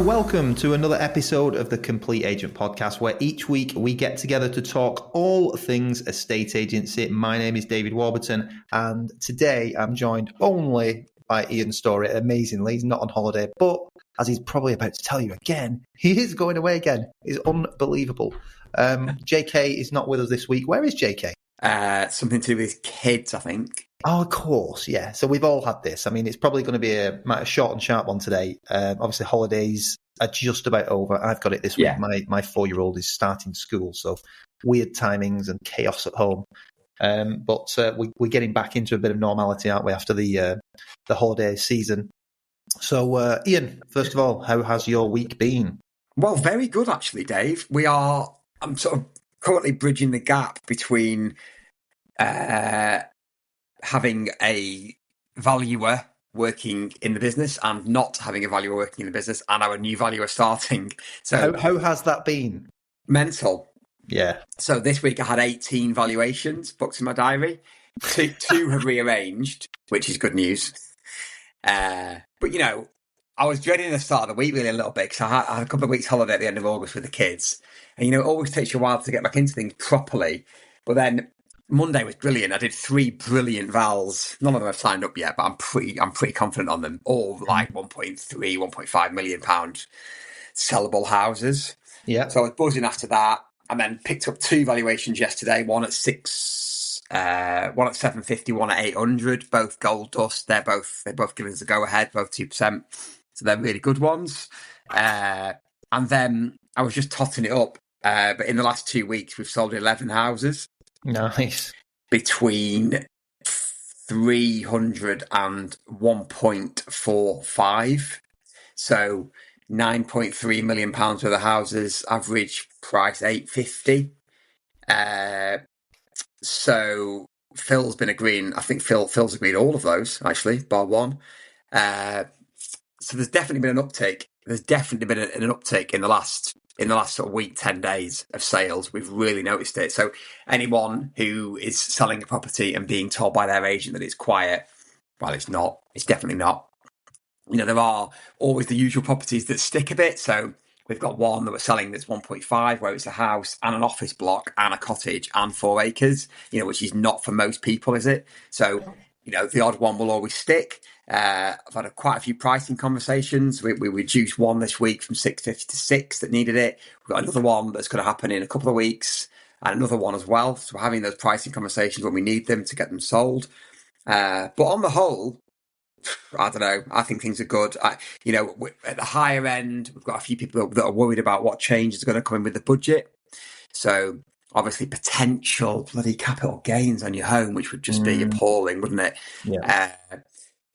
and welcome to another episode of the Complete Agent Podcast, where each week we get together to talk all things estate agency. My name is David Warburton, and today I'm joined only by Ian Storey. Amazingly, he's not on holiday, but as he's probably about to tell you again, he is going away again. It's unbelievable. JK is not with us this week. Where is JK? Something to do with kids, I think. Oh, of course, yeah. So we've all had this. I mean, it's probably going to be a short and sharp one today. Obviously, holidays are just about over. I've got it this week. Yeah. My 4-year-old is starting school, so weird timings and chaos at home. But we're getting back into a bit of normality, aren't we, after the holiday season? So, Ian, first of all, how has your week been? Well, very good, actually, Dave. I'm sort of currently bridging the gap between having a valuer working in the business and not having a valuer working in the business, and our new valuer starting. So how has that been? Mental. Yeah. So this week I had 18 valuations booked in my diary. Two have rearranged, which is good news. But, you know, I was dreading the start of the week really a little bit because I had a couple of weeks holiday at the end of August with the kids. And, you know, it always takes you a while to get back into things properly. But then Monday was brilliant. I did 3 brilliant vals. None of them have signed up yet, but I'm pretty confident on them. All like 1.3, 1.5 million pound sellable houses. Yeah. So I was buzzing after that, and then picked up 2 valuations yesterday. One at 750, one at 800. Both gold dust. They both given us a go ahead. Both 2%. So they're really good ones. And then I was just totting it up. But in the last 2 weeks, we've sold 11 houses. Nice. Between 300 and 1.45. So 9.3 million pounds worth of houses, average price 850. So Phil's been agreeing. I think Phil's agreed all of those, actually, bar one. So there's definitely been an uptake. There's definitely been an uptake in the last sort of week, 10 days of sales. We've really noticed it. So anyone who is selling a property and being told by their agent that it's quiet, well, it's not. It's definitely not. You know, there are always the usual properties that stick a bit. So we've got one that we're selling that's 1.5, where it's a house and an office block and a cottage and 4 acres, you know, which is not for most people, is it? So, you know, the odd one will always stick. I've had quite a few pricing conversations. We reduced one this week from 650 to 6 that needed it. We've got another one that's going to happen in a couple of weeks, and another one as well. So we're having those pricing conversations when we need them to get them sold. But on the whole, I don't know. I think things are good. At the higher end, we've got a few people that are worried about what changes are going to come in with the budget. So obviously potential bloody capital gains on your home, which would just be appalling, wouldn't it? Yeah.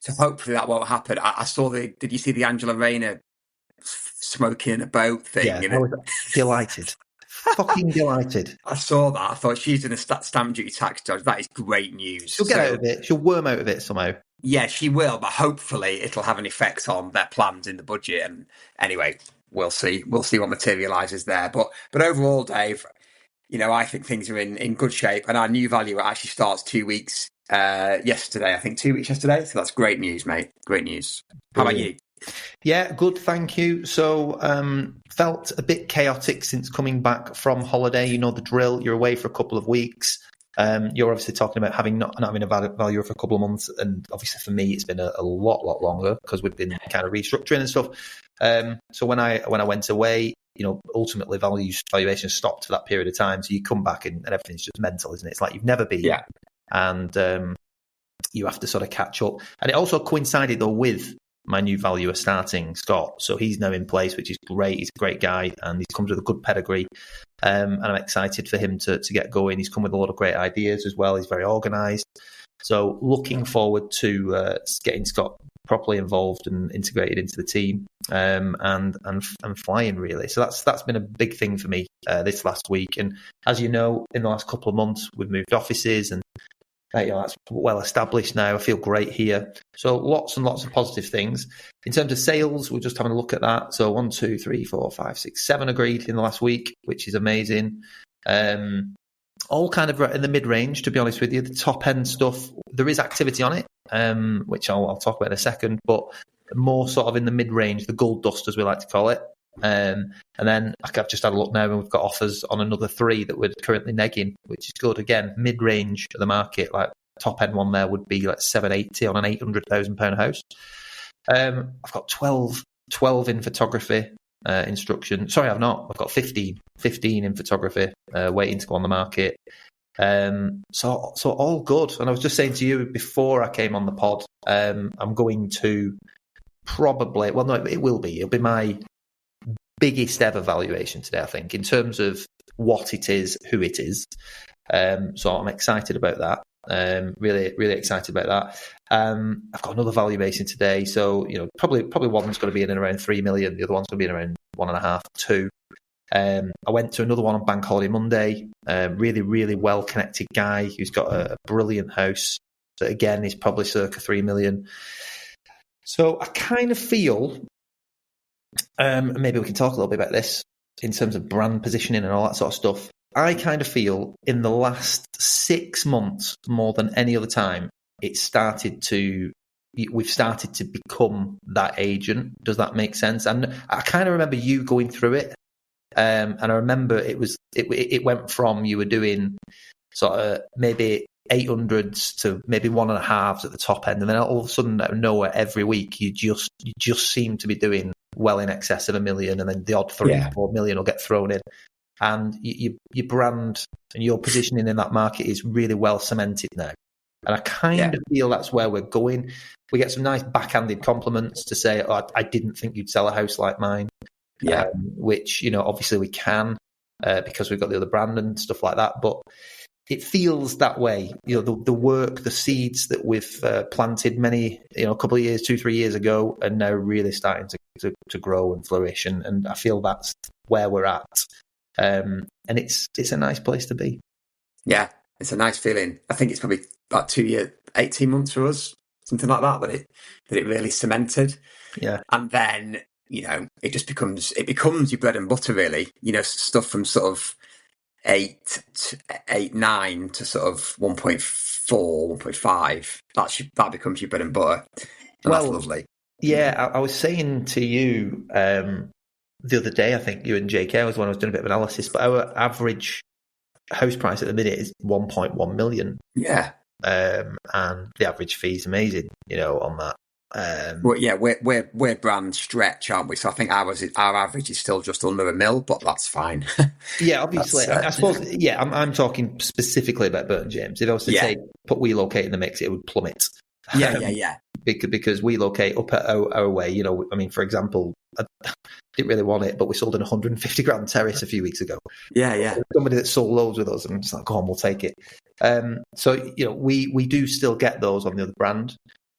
So hopefully that won't happen. I saw did you see the Angela Rayner smoking in a boat thing? Yeah, I was delighted. Fucking delighted. I saw that. I thought she's in a stamp duty tax judge. That is great news. She'll get out of it. She'll worm out of it somehow. Yeah, she will, but hopefully it'll have an effect on their plans in the budget. And anyway, we'll see. We'll see what materialises there. But overall, Dave, you know, I think things are in good shape. And our new valuer actually starts 2 weeks yesterday. I think 2 weeks yesterday. So that's great news, mate. Great news. How about you? Yeah, good, thank you. So felt a bit chaotic since coming back from holiday. You know the drill. You're away for a couple of weeks. You're obviously talking about not having a valuer for a couple of months, and obviously for me it's been a lot longer because we've been kind of restructuring and stuff. So when I went away, you know, ultimately valuation stopped for that period of time. So you come back and everything's just mental, isn't it? It's like you've never been. Yeah. And you have to sort of catch up. And it also coincided though with my new valuer starting, Scott. So he's now in place, which is great. He's a great guy and he comes with a good pedigree. And I'm excited for him to get going. He's come with a lot of great ideas as well. He's very organised. So looking forward to getting Scott properly involved and integrated into the team and flying really. So that's been a big thing for me this last week. And as you know, in the last couple of months, we've moved offices and that's well established now. I feel great here. So lots and lots of positive things. In terms of sales, we're just having a look at that. So 1, 2, 3, 4, 5, 6, 7 agreed in the last week, which is amazing. All kind of in the mid-range, to be honest with you. The top-end stuff, there is activity on it, which I'll talk about in a second. But more sort of in the mid-range, the gold dust, as we like to call it. And then I've just had a look now, and we've got offers on another 3 that we're currently negging, which is good. Again, mid-range of the market, like top end one there would be like 780 on an £800,000 house. I've got 12 in photography instruction. Sorry, I've not. I've got 15 in photography waiting to go on the market. So all good. And I was just saying to you before I came on the pod, I'm going to probably, well, no, it'll be my biggest ever valuation today, I think, in terms of what it is, who it is. So I'm excited about that. Really, really excited about that. I've got another valuation today. So, probably one's going to be in and around 3 million. The other one's going to be in around 1.5, 2. I went to another one on Bank Holiday Monday. Really, really well-connected guy who's got a brilliant house. So again, he's probably circa 3 million. So I kind of feel, maybe we can talk a little bit about this in terms of brand positioning and all that sort of stuff. I kind of feel in the last 6 months, more than any other time, we've started to become that agent. Does that make sense? And I kind of remember you going through it. And I remember it went from you were doing sort of maybe 800s to maybe 1.5s at the top end, and then all of a sudden out of nowhere every week you just seem to be doing well in excess of 1 million, and then the odd 3-4 million will get thrown in, and your brand and your positioning in that market is really well cemented now. And I kind of feel that's where we're going. We get some nice backhanded compliments to say, "Oh, I didn't think you'd sell a house like mine." Which, obviously we can because we've got the other brand and stuff like that. But it feels that way. The work, the seeds that we've planted a couple of years, 2-3 years ago, are now really starting to grow and flourish. And I feel that's where we're at. And it's a nice place to be. Yeah, it's a nice feeling. I think it's probably about 2 years, 18 months for us, something like that it really cemented. Yeah, and then. It just becomes your bread and butter, really. Stuff from sort of 9 to sort of 1.4, 1.5. That becomes your bread and butter. And that's lovely. Yeah, I was saying to you the other day, I think you and JK was when I was doing a bit of analysis, but our average house price at the minute is 1.1 million. Yeah. And the average fee is amazing, on that. We're brand stretch, aren't we? So I think our average is still just under 1 mil, but that's fine. Yeah, obviously. I suppose. Yeah, I'm talking specifically about Burton James. If I was to say put WeLocate in the mix, it would plummet. Yeah. Because WeLocate up at our way. For example, I didn't really want it, but we sold an 150 grand terrace a few weeks ago. Yeah. Somebody that sold loads with us, and I'm just like, go on, we'll take it. So we do still get those on the other brand.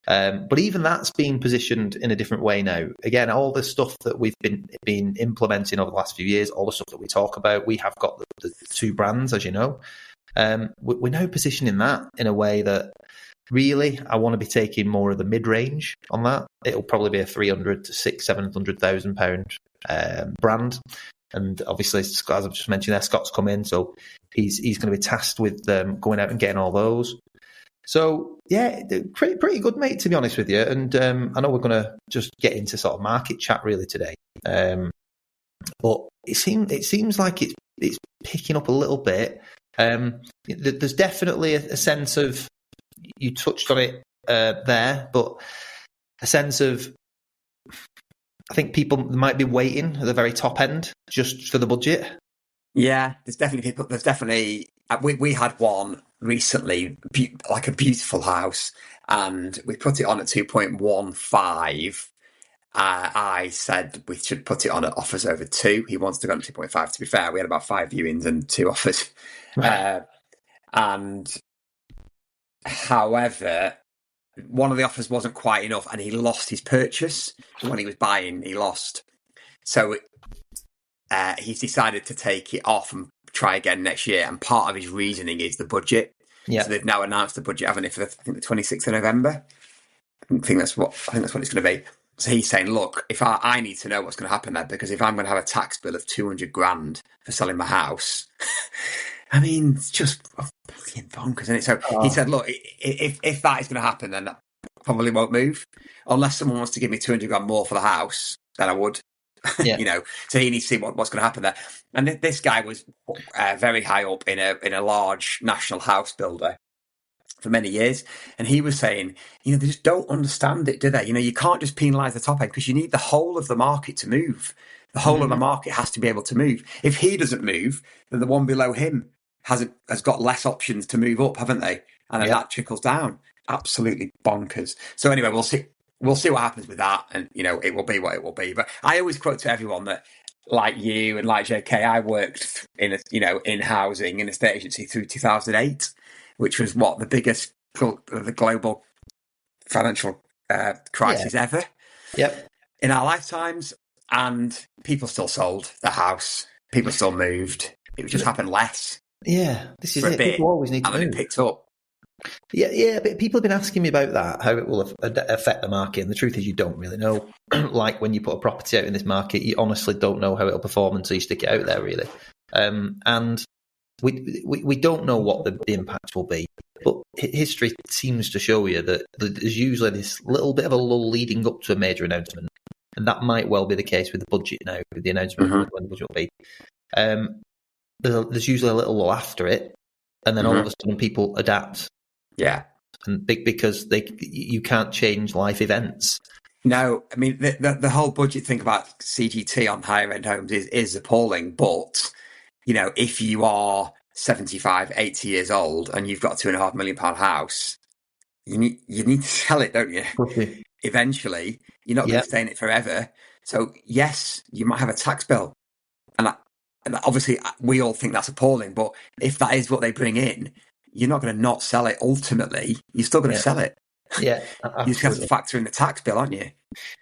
But even that's being positioned in a different way now. Again, all the stuff that we've been implementing over the last few years, all the stuff that we talk about, we have got the 2 brands, as you know. We're now positioning that in a way that really I want to be taking more of the mid-range on that. It'll probably be a 300 to 600,000-700,000 pound brand. And obviously, as I've just mentioned there, Scott's come in, so he's going to be tasked with going out and getting all those. So, yeah, pretty good, mate, to be honest with you. And I know we're going to just get into sort of market chat really today. But it seems like it's picking up a little bit. There's definitely a sense of, you touched on it there, but a sense of, I think people might be waiting at the very top end just for the budget. Yeah, there's definitely people. There's definitely we had one recently, like a beautiful house, and we put it on at 2.15. I said we should put it on at offers over 2. He wants to go on 2.5. To be fair, we had about 5 viewings and 2 offers. Right. And however, one of the offers wasn't quite enough, and he lost his purchase when he was buying. He lost, so he's decided to take it off and try again next year. And part of his reasoning is the budget. Yeah. So they've now announced the budget, haven't they, for the 26th of November? I think that's what it's going to be. So he's saying, look, if I need to know what's going to happen there, because if I'm going to have a tax bill of 200 grand for selling my house, I mean, it's just fucking bonkers, isn't it? So he said, look, if that is going to happen, then probably won't move unless someone wants to give me 200 grand more for the house. Then I would, Yeah. So he needs to see what's going to happen there. And this guy was very high up in a large national house builder for many years, and he was saying, they just don't understand it, do they? You can't just penalise the top end because you need the whole of the market to move. The whole of the market has to be able to move. If he doesn't move, then the one below him has got less options to move up, haven't they? And then that trickles down. Absolutely bonkers. So anyway, we'll see what happens with that, and it will be what it will be. But I always quote to everyone that, like you and like JK, I worked in housing in a estate agency through 2008, which was the biggest the global financial crisis ever. Yep. In our lifetimes, and people still sold the house. People still moved. It just happened less. Yeah, this is for it. a bit, people always need to and then move. it picked up. Yeah, but people have been asking me about that, how it will affect the market, and the truth is you don't really know. Like when you put a property out in this market, you honestly don't know how it'll perform until you stick it out there, really. And we don't know what the impact will be, but history seems to show you that there's usually this little bit of a lull leading up to a major announcement, and that might well be the case with the budget now, with the announcement of when the budget will be. There's usually a little lull after it, and then all of a sudden people adapt. Yeah, and because you can't change life events. No, I mean the whole budget thing about CGT on higher end homes is appalling. But if you are 75, 80 years old and you've got a £2.5 million house, you need to sell it, don't you? Okay. Eventually, you're not going to stay in it forever. So yes, you might have a tax bill, and obviously we all think that's appalling. But if that is what they bring in, you're not going to not sell it. Ultimately, you're still going to sell it. Yeah, you just have to factor in the tax bill, aren't you?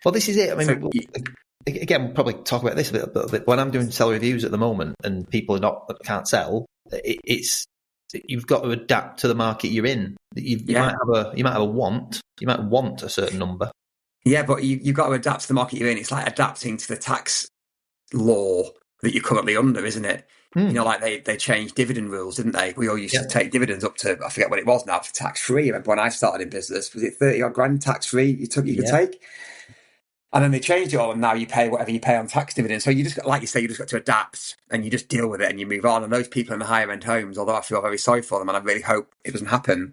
Well, this is it. I mean, again, we'll probably talk about this a bit. When I'm doing seller reviews at the moment, and people can't sell, it's you've got to adapt to the market you're in. You might have a want. You might want a certain number. Yeah, but you've got to adapt to the market you're in. It's like adapting to the tax law that you're currently under, isn't it? Like they changed dividend rules, didn't they? We all used to take dividends up to, I forget what it was now, for tax free. I remember when I started in business, was it 30 odd grand tax free you could take? And then they changed it all, and now you pay whatever you pay on tax dividends. So you just, like you say, you just got to adapt, and you just deal with it and you move on. And those people in the higher end homes, although I feel very sorry for them and I really hope it doesn't happen,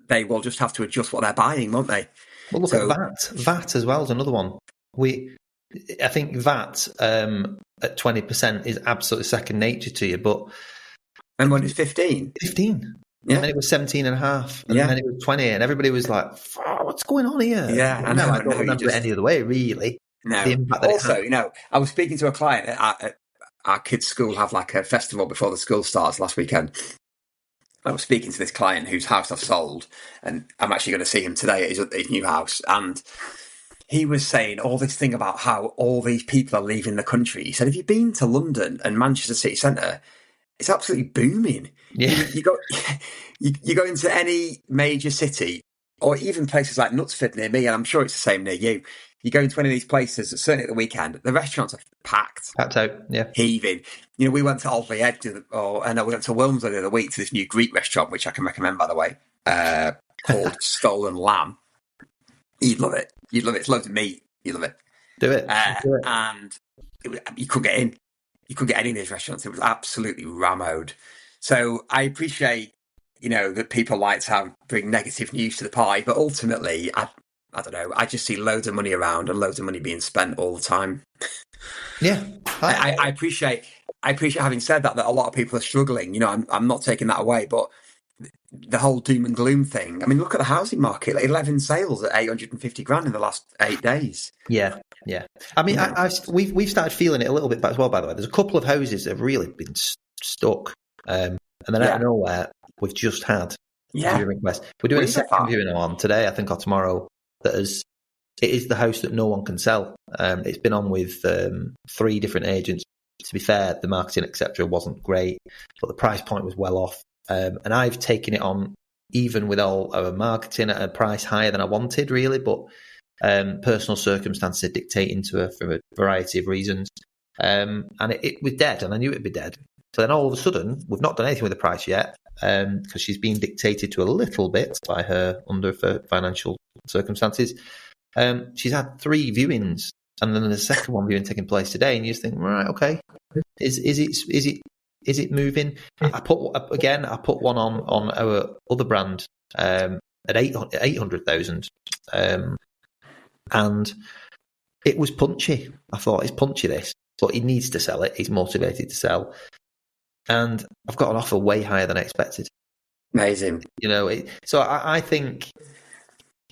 they will just have to adjust what they're buying, won't they? Well, look at VAT. VAT as well is another one. I think VAT at 20% is absolutely second nature to you, but and when it's 15, and then it was 17.5, and then it was 20, and everybody was like, "What's going on here?" Yeah, I don't remember it any other way, really. No. Also, I was speaking to a client at our kids' school. Have like a festival before the school starts last weekend. I was speaking to this client whose house I've sold, and I'm actually going to see him today at his new house, and he was saying all this thing about how all these people are leaving the country. He said, have you been to London and Manchester city centre? It's absolutely booming. Yeah. You go into any major city, or even places like Knutsford near me, and I'm sure it's the same near you. You go into any of these places, certainly at the weekend, the restaurants are packed out, heaving. We went to Aldley Head, we went to Wilmslow the other week to this new Greek restaurant, which I can recommend, by the way, called Stolen Lamb. You'd love it. It's loads of meat. You love it. Do it. And you couldn't get in. You couldn't get any of these restaurants. It was absolutely rammed. So I appreciate, that people like to bring negative news to the party, but ultimately, I don't know. I just see loads of money around and loads of money being spent all the time. Yeah, I appreciate having said that a lot of people are struggling. I'm not taking that away, but the whole doom and gloom thing. I mean, look at the housing market. 11 sales at 850 grand in the last 8 days. Yeah. I mean, we've started feeling it a little bit as well. By the way, there's a couple of houses that have really been stuck, and then out of nowhere, we've just had viewing requests. We're doing a second viewing on today, I think, or tomorrow. It is the house that no one can sell. It's been on with 3 different agents. To be fair, the marketing, etc., wasn't great, but the price point was well off. And I've taken it on even with all our marketing at a price higher than I wanted, really. But personal circumstances dictating to her for a variety of reasons. And it was dead, and I knew it'd be dead. So then all of a sudden, we've not done anything with the price yet. because she's being dictated to a little bit by her financial circumstances. She's had 3 viewings, and then there's a second one viewing taking place today, and you just think, right, okay, is it moving? I put one on our other brand at 800,000, and it was punchy. I thought, it's punchy this, but he needs to sell it. He's motivated to sell, and I've got an offer way higher than I expected. Amazing. So I think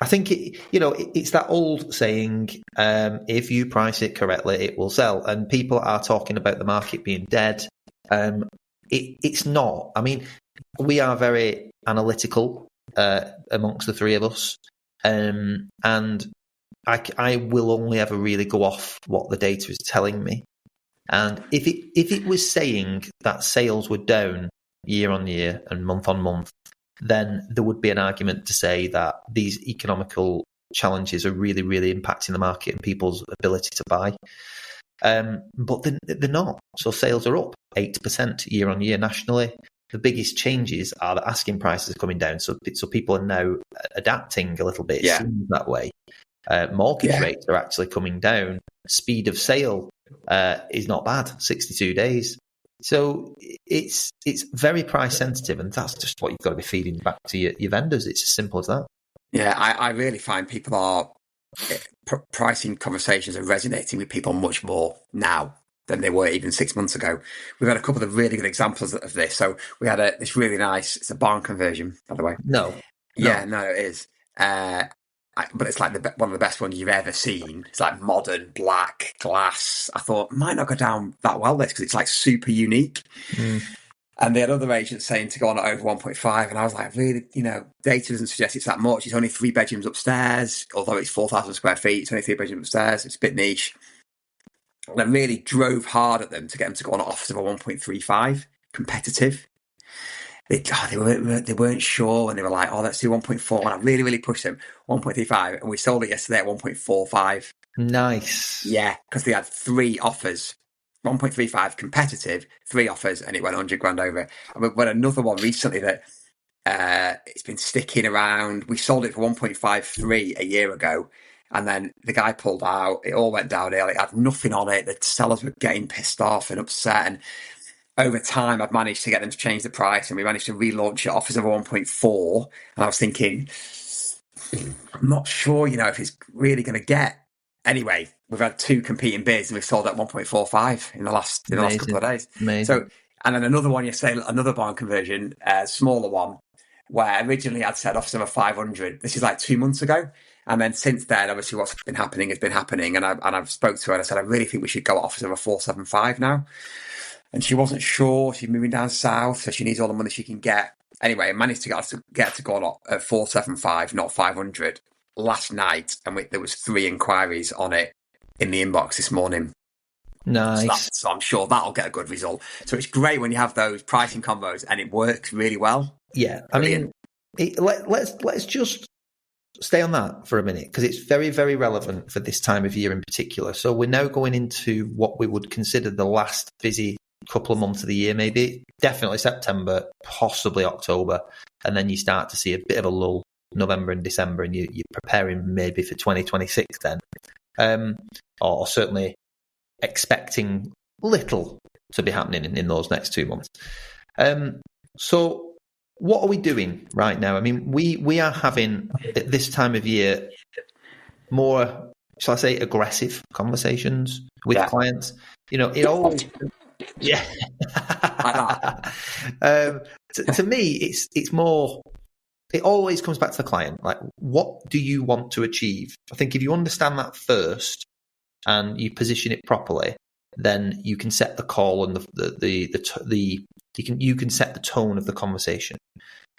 it's that old saying, if you price it correctly, it will sell. And people are talking about the market being dead. It's not. I mean, we are very analytical amongst the 3 of us, and I will only ever really go off what the data is telling me. And if it was saying that sales were down year on year and month on month, then there would be an argument to say that these economical challenges are really, really impacting the market and people's ability to buy. But they're not. So sales are up 8% year on year nationally. The biggest changes are that asking prices are coming down. So people are now adapting a little bit. It seems that way. Mortgage rates are actually coming down. Speed of sale is not bad, 62 days. So it's very price sensitive, and that's just what you've got to be feeding back to your vendors. It's as simple as that. Yeah, I really find people are pricing conversations are resonating with people much more now than they were even 6 months ago. We've had a couple of really good examples of this. So we had this really nice, it's a barn conversion, by the way. No. Yeah, no, it is. But it's like one of the best ones you've ever seen. It's like modern, black, glass. I thought, might not go down that well, this, because it's like super unique. And they had other agents saying to go on at over 1.5. And I was like, really, data doesn't suggest it's that much. It's only 3 bedrooms upstairs, although it's 4,000 square feet. It's only 3 bedrooms upstairs. It's a bit niche. And I really drove hard at them to get them to go on at offers of a 1.35, competitive. They weren't sure, and they were like, oh, let's do 1.4. And I really, really pushed them, 1.35. And we sold it yesterday at 1.45. Nice. Yeah, because they had 3 offers. 1.35 competitive, 3 offers, and it went 100 grand over. And we had another one recently that it's been sticking around. We sold it for 1.53 a year ago, and then the guy pulled out. It all went downhill. It had nothing on it. The sellers were getting pissed off and upset, and over time, I've managed to get them to change the price, and we managed to relaunch it offers of 1.4. And I was thinking, I'm not sure, if it's really going to get. Anyway, we've had 2 competing bids, and we've sold at 1.45 in the last couple of days. Amazing. So, and then another one, another barn conversion, smaller one, where originally I'd said offers of 500. This is like 2 months ago. And then since then, obviously what's been happening has been happening. And I've spoke to her and I said, I really think we should go at offers of a 475 now. And she wasn't sure. She's moving down south, so she needs all the money she can get. Anyway, I managed to get to go on at 475, not 500, last night. And there was 3 inquiries on it in the inbox this morning. Nice. So I'm sure that'll get a good result. So it's great when you have those pricing combos and it works really well. Yeah, brilliant. I mean, let's just stay on that for a minute, because it's very, very relevant for this time of year in particular. So we're now going into what we would consider the last busy couple of months of the year, maybe definitely September, possibly October, and then you start to see a bit of a lull November and December, and you're preparing maybe for 2026 then, or certainly expecting little to be happening in those next 2 months. So what are we doing right now? I mean, we are having at this time of year more, shall I say, aggressive conversations with clients. It always. Yeah. To me, it's more. It always comes back to the client. Like, what do you want to achieve? I think if you understand that first and you position it properly, then you can set the call and you can set the tone of the conversation.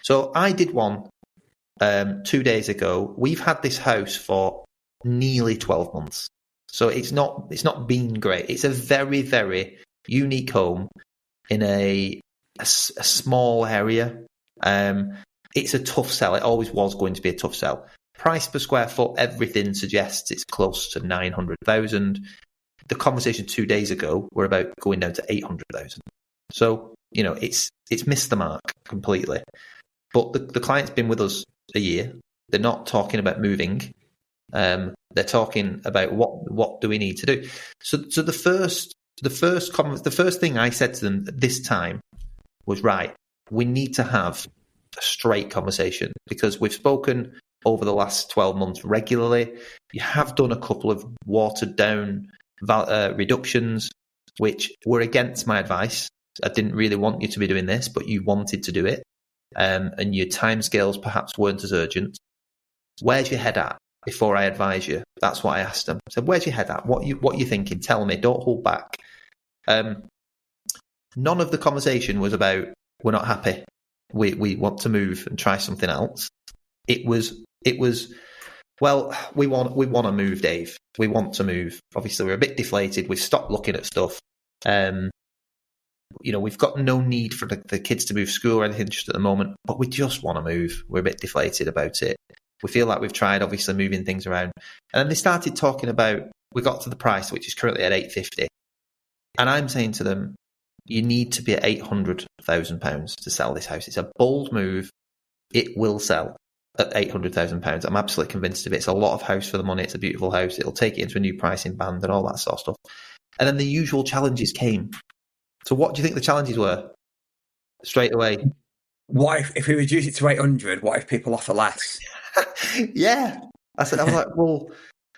So I did one 2 days ago. We've had this house for nearly 12 months, so it's not been great. It's a very, very unique home in a small area. It's a tough sell. It always was going to be a tough sell. Price per square foot, everything suggests it's close to 900,000. The conversation 2 days ago were about going down to 800,000. So, it's missed the mark completely. But the client's been with us a year. They're not talking about moving. They're talking about what do we need to do. So the first thing I said to them this time was, right, we need to have a straight conversation, because we've spoken over the last 12 months regularly. You have done a couple of watered down reductions, which were against my advice. I didn't really want you to be doing this, but you wanted to do it. And your timescales perhaps weren't as urgent. Where's your head at before I advise you? That's what I asked them. I said, where's your head at? What you thinking? Tell me. Don't hold back. None of the conversation was about, we're not happy, we want to move and try something else. It was well, we want to move, Dave. We want to move. Obviously, we're a bit deflated. We've stopped looking at stuff. We've got no need for the kids to move school or anything just at the moment, but we just want to move. We're a bit deflated about it. We feel like we've tried, obviously, moving things around. And then they started talking about, we got to the price, which is currently at £850. And I'm saying to them, you need to be at £800,000 to sell this house. It's a bold move. It will sell at £800,000. I'm absolutely convinced of it. It's a lot of house for the money. It's a beautiful house. It'll take it into a new pricing band and all that sort of stuff. And then the usual challenges came. So what do you think the challenges were? Straight away. What if we reduce it to 800? What if people offer less? Yeah. I was like, well,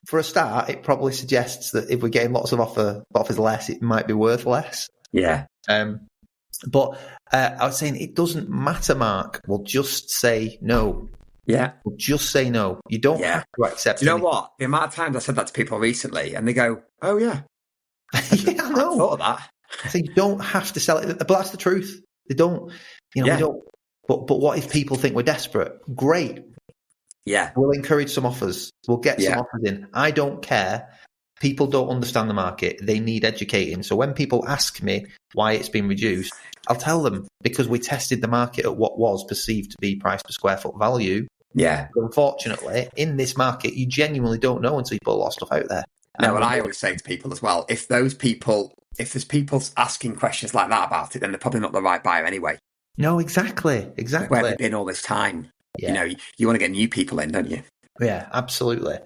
for a start, it probably suggests that if we're getting lots of offers less, it might be worth less. Yeah. But I was saying, it doesn't matter, Mark. We'll just say no. Yeah. We'll just say no. You don't have to accept it. You know what? The amount of times I said that to people recently, and they go, oh, yeah. Yeah, I know. I thought of that. So you don't have to sell it. But that's the truth. They don't, we don't. But what if people think we're desperate? Great. Yeah. We'll encourage some offers. We'll get some offers in. I don't care. People don't understand the market. They need educating. So when people ask me why it's been reduced, I'll tell them because we tested the market at what was perceived to be price per square foot value. Yeah. But unfortunately, in this market, you genuinely don't know until you put a lot of stuff out there. No, and I always say to people as well, if there's people asking questions like that about it, then they're probably not the right buyer anyway. No, exactly. Where they've been all this time. Yeah. You want to get new people in, don't you? Yeah, absolutely.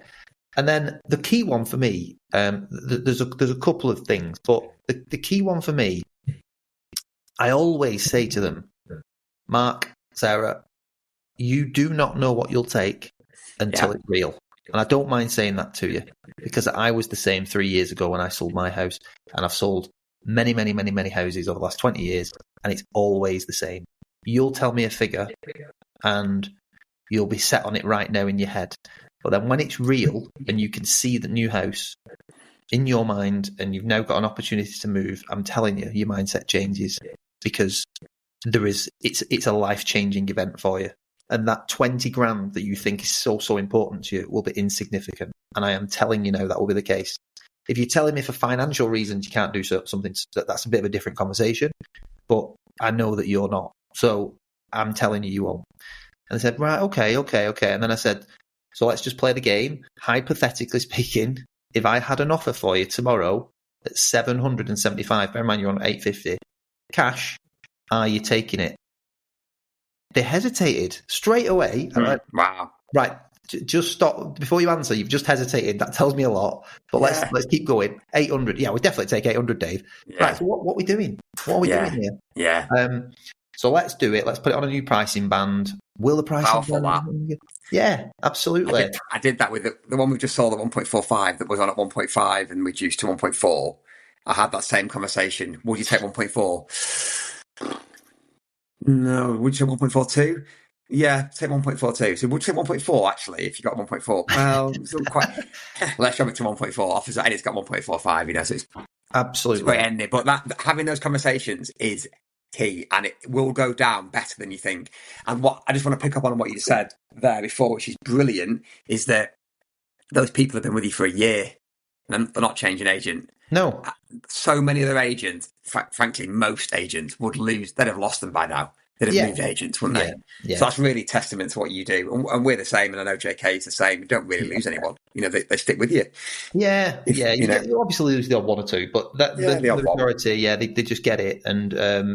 And then the key one for me, there's a couple of things, but the key one for me, I always say to them, Mark, Sarah, you do not know what you'll take until it's real. And I don't mind saying that to you, because I was the same 3 years ago when I sold my house, and I've sold many, many, many, many houses over the last 20 years, and it's always the same. You'll tell me a figure, and you'll be set on it right now in your head. But then when it's real, and you can see the new house in your mind, and you've now got an opportunity to move, I'm telling you, your mindset changes, because it's a life-changing event for you. And that 20 grand that you think is so important to you will be insignificant. And I am telling you now that will be the case. If you're telling me for financial reasons you can't do something, that's a bit of a different conversation. But I know that you're not. So I'm telling you won't. And they said, right, okay. And then I said, so let's just play the game. Hypothetically speaking, if I had an offer for you tomorrow at 775, bear in mind you're on 850, cash, are you taking it? They hesitated straight away. Wow. Right, just stop. Before you answer, you've just hesitated. That tells me a lot. But let's keep going. 800. Yeah, we'll definitely take 800, Dave. Yeah. Right, so what are we doing? What are we doing here? Yeah. So let's do it. Let's put it on a new pricing band. Will the pricing band? Yeah, absolutely. I did that with the one we just sold at 1.45 that was on at 1.5 and reduced to 1.4. I had that same conversation. Would you take 1.4? No. Would you take 1.42? Yeah, take 1.42. So would you take 1.4 actually if you got 1.4? Well, it's not quite. Let's drop it to 1.4. Offers and it's got 1.45. So it's absolutely great ending. But having those conversations is key, and it will go down better than you think. And what I just want to pick up on what you said there before, which is brilliant, is that those people have been with you for a year and they're not changing agent. No. So many of their agents, frankly, most agents would lose. They'd have lost them by now. They'd have moved agents, wouldn't they? Yeah. So that's really testament to what you do. And we're the same, and I know JK is the same. You don't really lose anyone. They stick with you. Yeah. You obviously lose the odd one or two, but the majority, they just get it. And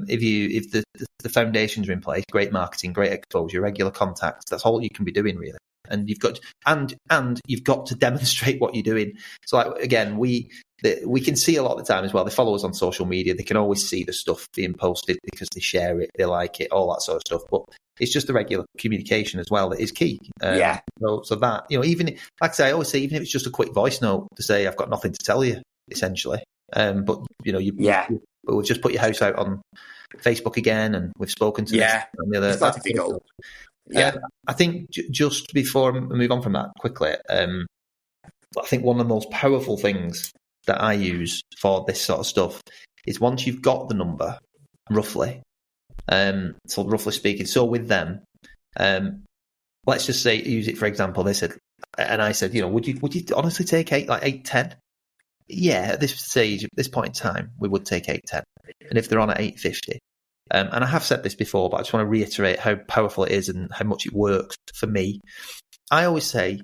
if the foundations are in place, great marketing, great exposure, regular contacts, that's all you can be doing really. And you've got you've got to demonstrate what you're doing. So like, again, we can see a lot of the time as well. They follow us on social media. They can always see the stuff being posted because they share it, they like it, all that sort of stuff. But it's just the regular communication as well that is key. So that, even like I say, I always say, even if it's just a quick voice note to say I've got nothing to tell you, essentially. But we've just put your house out on Facebook again, and we've spoken to this and the other. It's not difficult. I think just before I move on from that quickly, I think one of the most powerful things that I use for this sort of stuff is once you've got the number, roughly, so roughly speaking, so with them, let's just say, use it for example, they said, and I said, would you honestly take 810? Yeah, at this stage, at this point in time, we would take 810. And if they're on at 850, and I have said this before, but I just want to reiterate how powerful it is and how much it works for me. I always say,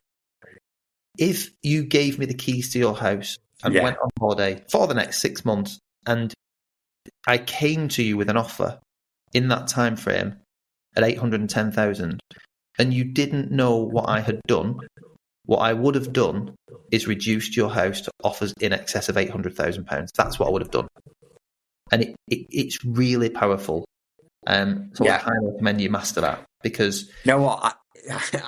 if you gave me the keys to your house and went on holiday for the next 6 months, and I came to you with an offer in that time frame at 810,000, and you didn't know what I had done, what I would have done is reduced your house to offers in excess of £800,000. That's what I would have done. And it's really powerful. So I highly recommend you master that, because you know what,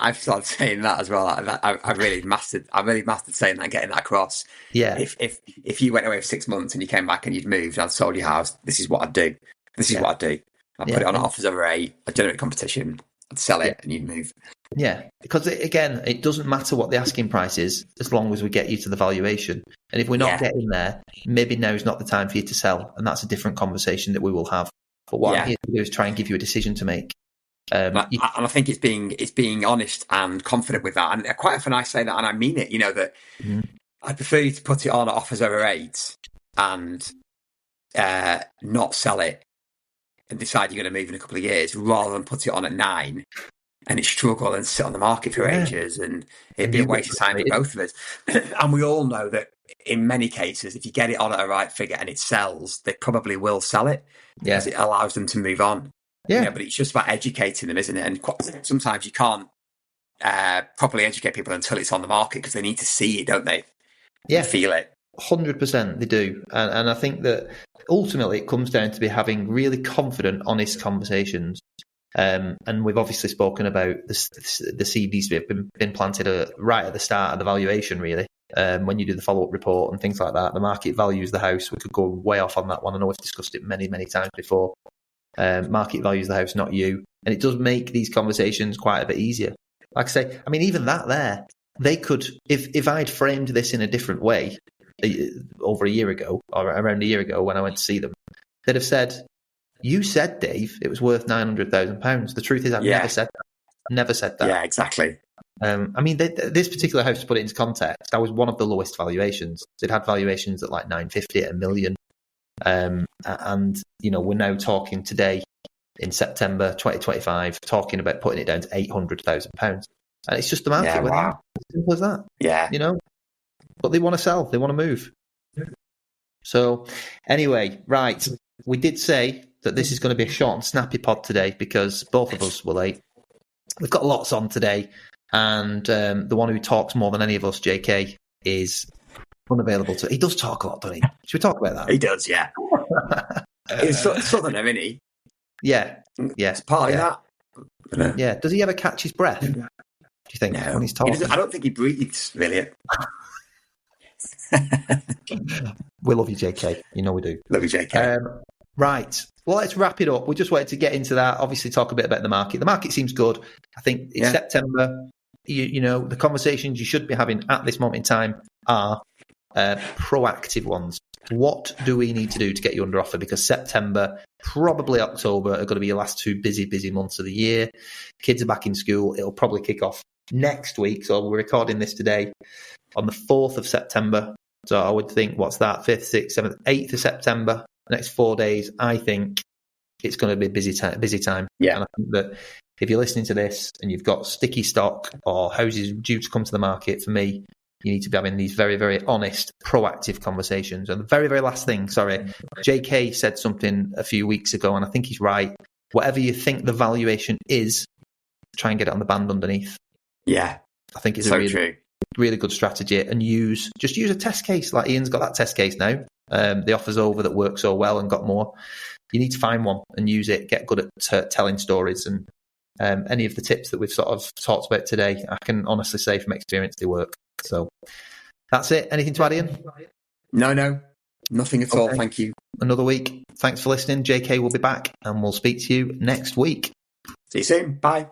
I've started saying that as well. I really mastered saying that and getting that across. Yeah. If you went away for 6 months and you came back and you'd moved, I'd sold your house. This is what I'd do. I'd put it on offers over 8. I'd generate competition. I'd sell it and you'd move. Yeah, because it doesn't matter what the asking price is as long as we get you to the valuation. And if we're not getting there, maybe now's not the time for you to sell. And that's a different conversation that we will have. But what I'm here to do is try and give you a decision to make. And I think it's being honest and confident with that. And quite often I say that, and I mean it. That I prefer you to put it on at offers over 8 and not sell it and decide you're going to move in a couple of years, rather than put it on at 9 and it struggle and sit on the market for ages, and it'd be a waste of time for both of us. And we all know that in many cases, if you get it on at a right figure and it sells, they probably will sell it because it allows them to move on. Yeah. But it's just about educating them, isn't it? And sometimes you can't properly educate people until it's on the market, because they need to see it, don't they? Yeah. And feel it. 100% they do. And I think that ultimately it comes down to be having really confident, honest conversations. And we've obviously spoken about the CVs that have been planted right at the start of the valuation, really. When you do the follow-up report and things like that, the market values the house. We could go way off on that one. I know we've discussed it many, many times before. Market values the house, not you. And it does make these conversations quite a bit easier. Like I say, I mean, even that there, they could, if I'd framed this in a different way over a year ago, or around a year ago when I went to see them, they'd have said, you said, Dave, it was worth £900,000. The truth is, I've never said that. Never said that. Yeah, exactly. I mean, this particular house, to put it into context, that was one of the lowest valuations. They'd had valuations at like 950, at £1 million. And, we're now talking today in September 2025, talking about putting it down to £800,000. And it's just the market. Yeah, wow. Simple as that. Yeah. But they want to sell. They want to move. So anyway, right. We did say that this is going to be a short and snappy pod today because both of us were late. We've got lots on today. And the one who talks more than any of us, JK, is unavailable. He does talk a lot, doesn't he? Should we talk about that? He does, yeah. He's Southerner, isn't he? Yeah. It's partly that. Yeah. Does he ever catch his breath, do you think, when he's talking? I don't think he breathes, really. We love you, JK. You know we do. Love you, JK. Right. Well, let's wrap it up. We just wanted to get into that. Obviously, talk a bit about the market. The market seems good. I think it's September. The conversations you should be having at this moment in time are proactive ones. What do we need to do to get you under offer? Because September, probably October, are going to be your last two busy months of the year. Kids are back in school. It'll probably kick off next week. So we're recording this today on the 4th of September. So I would think, what's that? 5th, 6th, 7th, 8th of September. The next 4 days, I think it's going to be busy time. Yeah. And I think that if you're listening to this and you've got sticky stock or houses due to come to the market, for me, you need to be having these very, very honest, proactive conversations. And the very, very last thing, JK said something a few weeks ago, and I think he's right. Whatever you think the valuation is, try and get it on the band underneath. Yeah. I think it's so a really, true. really good strategy. And use a test case. Like Ian's got that test case now. The offer's over that worked so well and got more. You need to find one and use it. Get good at telling stories. And any of the tips that we've sort of talked about today, I can honestly say from experience they work. So that's it. Anything to add, Ian? No, nothing at all. Thank you. Another week. Thanks for listening. JK will be back and we'll speak to you next week. See you soon. Bye.